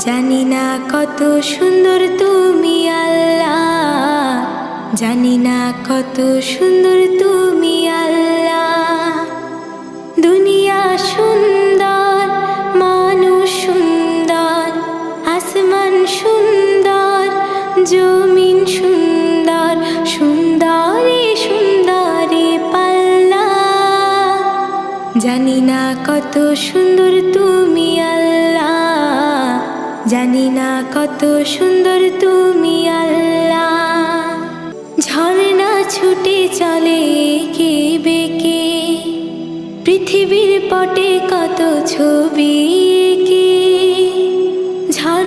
জানি না কত সুন্দর তুমি আল্লাহ, জানি না কত সুন্দর তুমি আল্লাহ। দুনিয়া সুন্দর, মানুষ সুন্দর, আসমান সুন্দর, জমিন সুন্দর, সুন্দরী সুন্দরী পাল্লা। জানি না কত সুন্দর তুমি আল্লাহ, জানি না কত সুন্দর তুমি আল্লাহ। ঝর্ণা ছুটে চলে এঁকে বেঁকে, পৃথিবীর পটে কত ছবি এঁকে।